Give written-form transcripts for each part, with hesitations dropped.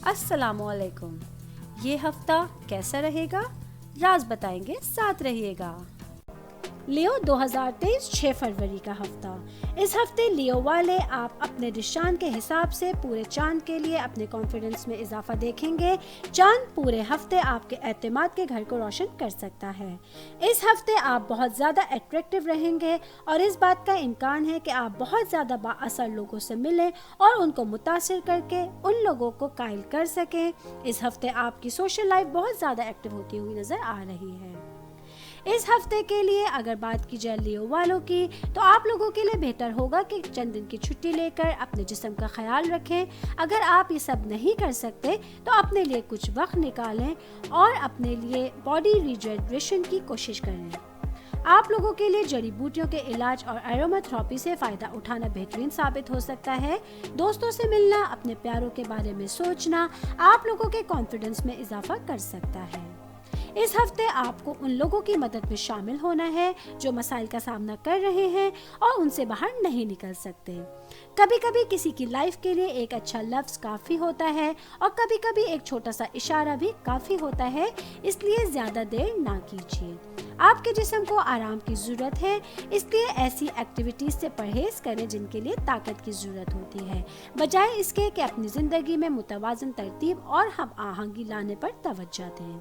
السلام علیکم. یہ ہفتہ کیسا رہے گا؟ راز بتائیں گے، ساتھ رہیے گا. لیو 2023 6 فروری کا ہفتہ. اس ہفتے لیو والے آپ اپنے نشان کے حساب سے پورے چاند کے لیے اپنے کانفیڈنس میں اضافہ دیکھیں گے. چاند پورے ہفتے آپ کے اعتماد کے گھر کو روشن کر سکتا ہے. اس ہفتے آپ بہت زیادہ اٹریکٹیو رہیں گے اور اس بات کا امکان ہے کہ آپ بہت زیادہ با اثر لوگوں سے ملیں اور ان کو متاثر کر کے ان لوگوں کو قائل کر سکیں. اس ہفتے آپ کی سوشل لائف بہت زیادہ ایکٹیو ہوتی ہوئی نظر آ رہی ہے. اس ہفتے کے لیے اگر بات کی جائے لیو والوں کی، تو آپ لوگوں کے لیے بہتر ہوگا کہ چند دن کی چھٹی لے کر اپنے جسم کا خیال رکھیں. اگر آپ یہ سب نہیں کر سکتے تو اپنے لیے کچھ وقت نکالیں اور اپنے لیے باڈی ریجنریشن کی کوشش کریں. آپ لوگوں کے لیے جڑی بوٹیوں کے علاج اور ایروما تھراپی سے فائدہ اٹھانا بہترین ثابت ہو سکتا ہے. دوستوں سے ملنا، اپنے پیاروں کے بارے میں سوچنا آپ لوگوں کے کانفیڈنس میں اضافہ کر سکتا ہے. اس ہفتے آپ کو ان لوگوں کی مدد میں شامل ہونا ہے جو مسائل کا سامنا کر رہے ہیں اور ان سے باہر نہیں نکل سکتے. کبھی کبھی کسی کی لائف کے لیے ایک اچھا لفظ کافی ہوتا ہے اور کبھی کبھی ایک چھوٹا سا اشارہ بھی کافی ہوتا ہے، اس لیے زیادہ دیر نہ کیجیے. آپ کے جسم کو آرام کی ضرورت ہے، اس لیے ایسی ایکٹیویٹیز سے پرہیز کریں جن کے لیے طاقت کی ضرورت ہوتی ہے، بجائے اس کے کہ اپنی زندگی میں متوازن ترتیب اور ہم آہنگی لانے پر توجہ دیں.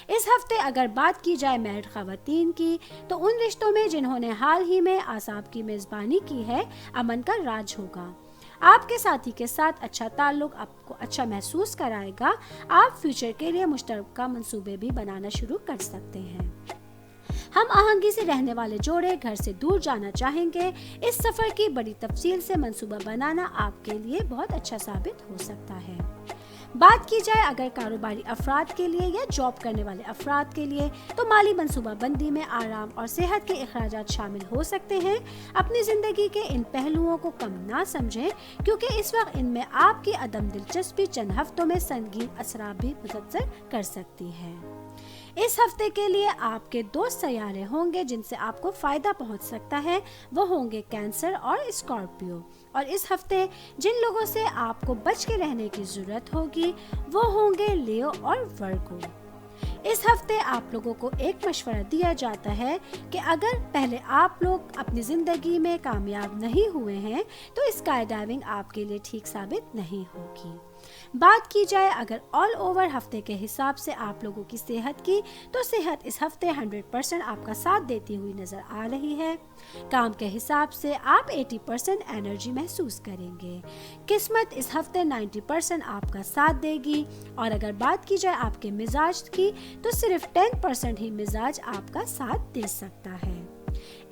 اس ہفتے اگر بات کی جائے میرڈ خواتین کی، تو ان رشتوں میں جنہوں نے حال ہی میں اعصاب کی میزبانی کی ہے، امن کا راج ہوگا. آپ کے ساتھی کے ساتھ اچھا تعلق آپ کو اچھا محسوس کرائے گا. آپ فیوچر کے لیے مشترکہ منصوبے بھی بنانا شروع کر سکتے ہیں. ہم آہنگی سے رہنے والے جوڑے گھر سے دور جانا چاہیں گے. اس سفر کی بڑی تفصیل سے منصوبہ بنانا آپ کے لیے بہت اچھا ثابت ہو سکتا ہے. بات کی جائے اگر کاروباری افراد کے لیے یا جاب کرنے والے افراد کے لیے، تو مالی منصوبہ بندی میں آرام اور صحت کے اخراجات شامل ہو سکتے ہیں. اپنی زندگی کے ان پہلوؤں کو کم نہ سمجھیں، کیونکہ اس وقت ان میں آپ کی عدم دلچسپی چند ہفتوں میں سنگین اثرات بھی متاثر کر سکتی ہے. اس ہفتے کے لیے آپ کے 2 سیارے ہوں گے جن سے آپ کو فائدہ پہنچ سکتا ہے. وہ ہوں گے کینسر اور اسکارپیو. اور اس ہفتے جن لوگوں سے آپ کو بچ کے رہنے کی ضرورت ہوگی وہ ہوں گے لیو اور ورگو. اس ہفتے آپ لوگوں کو ایک مشورہ دیا جاتا ہے کہ اگر پہلے آپ لوگ اپنی زندگی میں کامیاب نہیں ہوئے ہیں تو اسکائی ڈائیونگ آپ کے لیے ٹھیک ثابت نہیں ہوگی. بات کی جائے اگر آل اوور ہفتے کے حساب سے آپ لوگوں کی صحت کی، تو صحت اس ہفتے 100% آپ کا ساتھ دیتی ہوئی نظر آ رہی ہے. کام کے حساب سے آپ 80% انرجی محسوس کریں گے. قسمت اس ہفتے 90% آپ کا ساتھ دے گی. اور اگر بات کی جائے آپ کے مزاج کی، تو صرف 10% ہی مزاج آپ کا ساتھ دے سکتا ہے.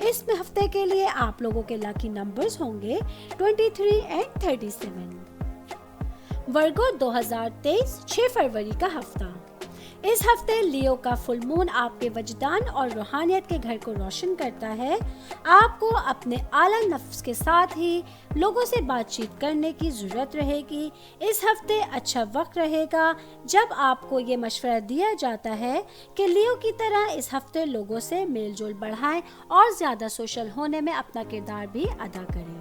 اس ہفتے کے لیے آپ لوگوں کے لکی نمبرز ہوں گے 23 اور 37. ورگو 2023 6 فروری کا ہفتہ. اس ہفتے لیو کا فل مون آپ کے وجدان اور روحانیت کے گھر کو روشن کرتا ہے. آپ کو اپنے اعلیٰ نفس کے ساتھ ہی لوگوں سے بات چیت کرنے کی ضرورت رہے گی. اس ہفتے اچھا وقت رہے گا جب آپ کو یہ مشورہ دیا جاتا ہے کہ لیو کی طرح اس ہفتے لوگوں سے میل جول بڑھائیں اور زیادہ سوشل ہونے میں اپنا کردار بھی ادا کریں.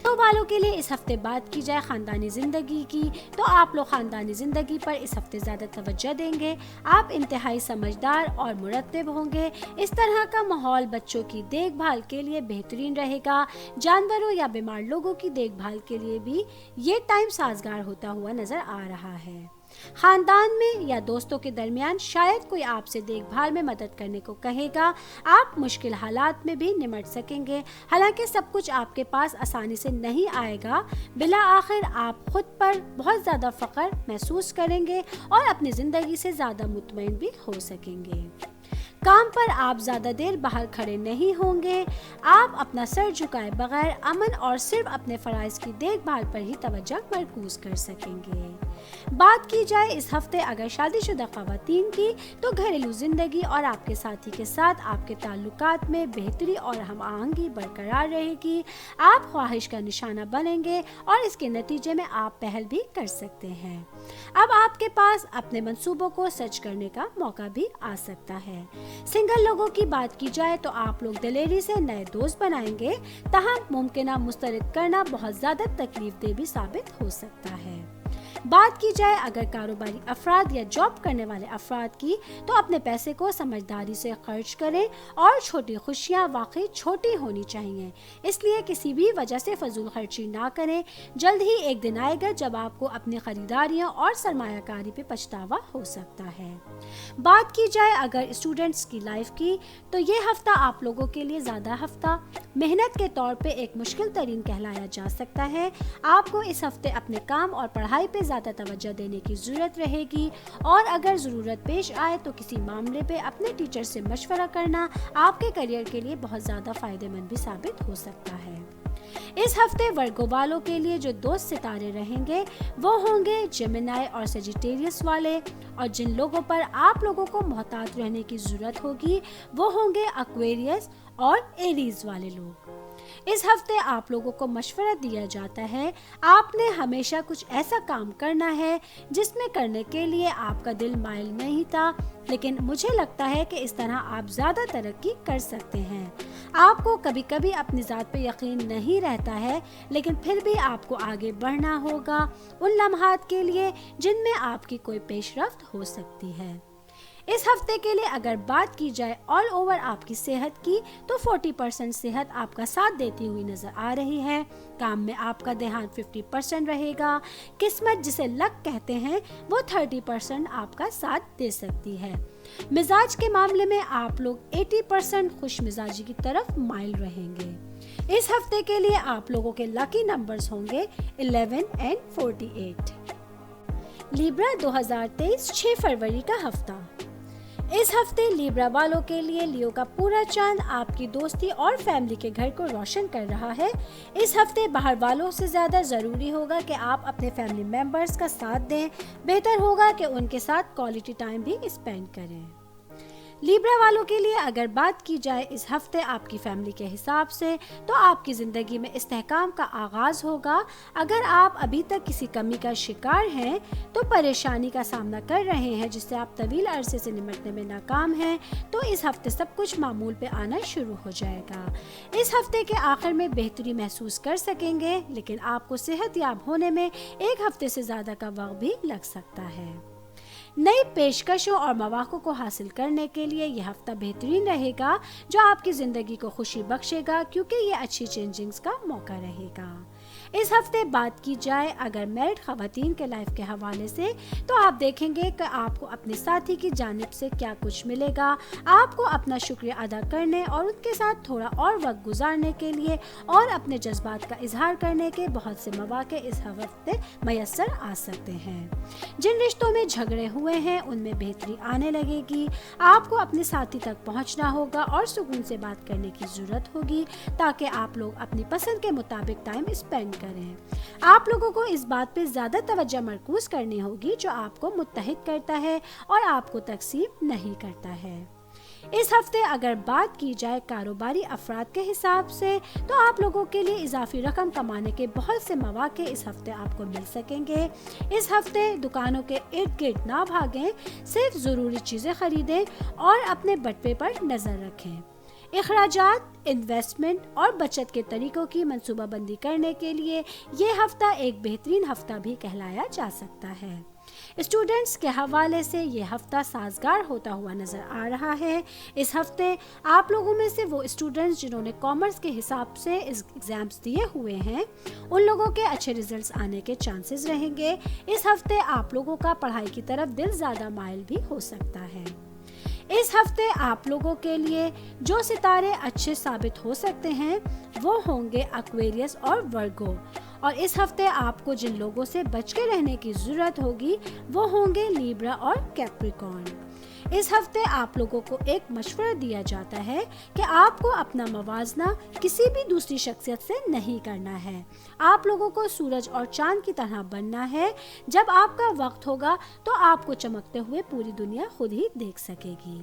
لیو والوں کے لیے اس ہفتے بات کی جائے خاندانی زندگی کی، تو آپ لوگ خاندانی زندگی پر اس ہفتے زیادہ توجہ دیں گے. آپ انتہائی سمجھدار اور مرتب ہوں گے. اس طرح کا ماحول بچوں کی دیکھ بھال کے لیے بہترین رہے گا. جانوروں یا بیمار لوگوں کی دیکھ بھال کے لیے بھی یہ ٹائم سازگار ہوتا ہوا نظر آ رہا ہے. خاندان میں یا دوستوں کے درمیان شاید کوئی آپ سے دیکھ بھال میں مدد کرنے کو کہے گا. آپ مشکل حالات میں بھی نمٹ سکیں گے. حالانکہ سب کچھ آپ کے پاس آسانی سے نہیں آئے گا. بالآخر آپ خود پر بہت زیادہ فخر محسوس کریں گے اور اپنی زندگی سے زیادہ مطمئن بھی ہو سکیں گے. کام پر آپ زیادہ دیر باہر کھڑے نہیں ہوں گے. آپ اپنا سر جھکائے بغیر امن اور صرف اپنے فرائض کی دیکھ بھال پر ہی توجہ مرکوز کر سکیں گے. بات کی جائے اس ہفتے اگر شادی شدہ خواتین کی، تو گھریلو زندگی اور آپ کے ساتھی کے ساتھ آپ کے تعلقات میں بہتری اور ہم آہنگی برقرار رہے گی. آپ خواہش کا نشانہ بنیں گے اور اس کے نتیجے میں آپ پہل بھی کر سکتے ہیں. اب آپ کے پاس اپنے منصوبوں کو سچ کرنے کا موقع بھی آ سکتا ہے. سنگل لوگوں کی بات کی جائے تو آپ لوگ دلیری سے نئے دوست بنائیں گے، تاہم ممکنہ مسترد کرنا بہت زیادہ تکلیف دہ بھی ثابت ہو سکتا ہے. بات کی جائے اگر کاروباری افراد یا جاب کرنے والے افراد کی تو اپنے پیسے کو سمجھداری سے خرچ کریں اور چھوٹی خوشیاں واقعی چھوٹی ہونی چاہیے، اس لیے کسی بھی وجہ سے فضول خرچی نہ کریں۔ جلد ہی ایک دن آئے گا جب آپ کو اپنی خریداریاں اور سرمایہ کاری پہ پچھتاوا ہو سکتا ہے۔ بات کی جائے اگر اسٹوڈنٹس کی لائف کی تو یہ ہفتہ آپ لوگوں کے لیے زیادہ ہفتہ محنت کے طور پہ ایک مشکل ترین کہلایا جا سکتا ہے۔ آپ کو اس ہفتے اپنے کام اور پڑھائی پہ زیادہ توجہ دینے کی ضرورت رہے گی، اور اگر ضرورت پیش آئے تو کسی معاملے پہ اپنے ٹیچر سے مشورہ کرنا آپ کے کیریئر کے لیے بہت زیادہ فائدہ مند بھی ثابت ہو سکتا ہے۔ اس ہفتے ورگو والوں کے لیے جو دوست ستارے رہیں گے وہ ہوں گے جیمنائی اور سیجیٹیریس والے، اور جن لوگوں پر آپ لوگوں کو محتاط رہنے کی ضرورت ہوگی وہ ہوں گے ایکویریس اور ایریز والے لوگ۔ اس ہفتے آپ لوگوں کو مشورہ دیا جاتا ہے آپ نے ہمیشہ کچھ ایسا کام کرنا ہے جس میں کرنے کے لیے آپ کا دل مائل نہیں تھا، لیکن مجھے لگتا ہے کہ اس طرح آپ زیادہ ترقی کر سکتے ہیں۔ آپ کو کبھی کبھی اپنی ذات پہ یقین نہیں رہتا ہے، لیکن پھر بھی آپ کو آگے بڑھنا ہوگا ان لمحات کے لیے جن میں آپ کی کوئی پیش رفت ہو سکتی ہے۔ اس ہفتے کے لیے اگر بات کی جائے آل اوور آپ کی صحت کی تو 40% صحت آپ کا ساتھ دیتی ہوئی نظر آ رہی ہے۔ کام میں آپ کا دھیان 50% رہے گا۔ قسمت جسے لک کہتے ہیں وہ 30% آپ کا ساتھ دے سکتی ہے۔ مزاج کے معاملے میں آپ لوگ 80% خوش مزاجی کی طرف مائل رہیں گے۔ اس ہفتے کے لیے آپ لوگوں کے لکی نمبرز ہوں گے 11 اور 48۔ لیبرا 2023 6 فروری کا ہفتہ۔ اس ہفتے لیبرا والوں کے لیے لیو کا پورا چاند آپ کی دوستی اور فیملی کے گھر کو روشن کر رہا ہے۔ اس ہفتے باہر والوں سے زیادہ ضروری ہوگا کہ آپ اپنے فیملی ممبرز کا ساتھ دیں۔ بہتر ہوگا کہ ان کے ساتھ کوالٹی ٹائم بھی اسپینڈ کریں۔ لیبرا والوں کے لیے اگر بات کی جائے اس ہفتے آپ کی فیملی کے حساب سے تو آپ کی زندگی میں استحکام کا آغاز ہوگا۔ اگر آپ ابھی تک کسی کمی کا شکار ہیں تو پریشانی کا سامنا کر رہے ہیں جس سے آپ طویل عرصے سے نمٹنے میں ناکام ہیں، تو اس ہفتے سب کچھ معمول پہ آنا شروع ہو جائے گا۔ اس ہفتے کے آخر میں بہتری محسوس کر سکیں گے، لیکن آپ کو صحت یاب ہونے میں ایک ہفتے سے زیادہ کا وقت بھی لگ سکتا ہے۔ نئی پیشکشوں اور مواقع کو حاصل کرنے کے لیے یہ ہفتہ بہترین رہے گا جو آپ کی زندگی کو خوشی بخشے گا، کیونکہ یہ اچھی چینجنگز کا موقع رہے گا۔ اس ہفتے بات کی جائے اگر میرڈ خواتین کے لائف کے حوالے سے تو آپ دیکھیں گے کہ آپ کو اپنے ساتھی کی جانب سے کیا کچھ ملے گا۔ آپ کو اپنا شکریہ ادا کرنے اور ان کے ساتھ تھوڑا اور وقت گزارنے کے لیے اور اپنے جذبات کا اظہار کرنے کے بہت سے مواقع اس ہفتے میسر آ سکتے ہیں۔ جن رشتوں میں جھگڑے ہوئے ہیں ان میں بہتری آنے لگے گی۔ آپ کو اپنے ساتھی تک پہنچنا ہوگا اور سکون سے بات کرنے کی ضرورت ہوگی تاکہ آپ لوگ اپنی پسند کے مطابق ٹائم اسپینڈ کریں۔ آپ لوگوں کو اس بات پہ زیادہ توجہ مرکوز کرنی ہوگی جو آپ کو متحد کرتا ہے اور آپ کو تقسیم نہیں کرتا ہے۔ اس ہفتے اگر بات کی جائے کاروباری افراد کے حساب سے تو آپ لوگوں کے لیے اضافی رقم کمانے کے بہت سے مواقع اس ہفتے آپ کو مل سکیں گے۔ اس ہفتے دکانوں کے ارد گرد نہ بھاگیں، صرف ضروری چیزیں خریدیں اور اپنے بٹوے پر نظر رکھیں۔ اخراجات، انویسٹمنٹ اور بچت کے طریقوں کی منصوبہ بندی کرنے کے لیے یہ ہفتہ ایک بہترین ہفتہ بھی کہلایا جا سکتا ہے۔ اسٹوڈنٹس کے حوالے سے یہ ہفتہ سازگار ہوتا ہوا نظر آ رہا ہے۔ اس ہفتے آپ لوگوں میں سے وہ اسٹوڈنٹس جنہوں نے کامرس کے حساب سے ایگزامز دیے ہوئے ہیں ان لوگوں کے اچھے ریزلٹس آنے کے چانسز رہیں گے۔ اس ہفتے آپ لوگوں کا پڑھائی کی طرف دل زیادہ مائل بھی ہو سکتا ہے۔ اس ہفتے آپ لوگوں کے لیے جو ستارے اچھے ثابت ہو سکتے ہیں وہ ہوں گے ایکویریس اور ورگو، اور اس ہفتے آپ کو جن لوگوں سے بچ کے رہنے کی ضرورت ہوگی وہ ہوں گے لیبرا اور کیپریکارن۔ اس ہفتے آپ لوگوں کو ایک مشورہ دیا جاتا ہے کہ آپ کو اپنا موازنہ کسی بھی دوسری شخصیت سے نہیں کرنا ہے۔ آپ لوگوں کو سورج اور چاند کی طرح بننا ہے۔ جب آپ کا وقت ہوگا تو آپ کو چمکتے ہوئے پوری دنیا خود ہی دیکھ سکے گی۔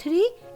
3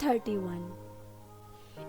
31।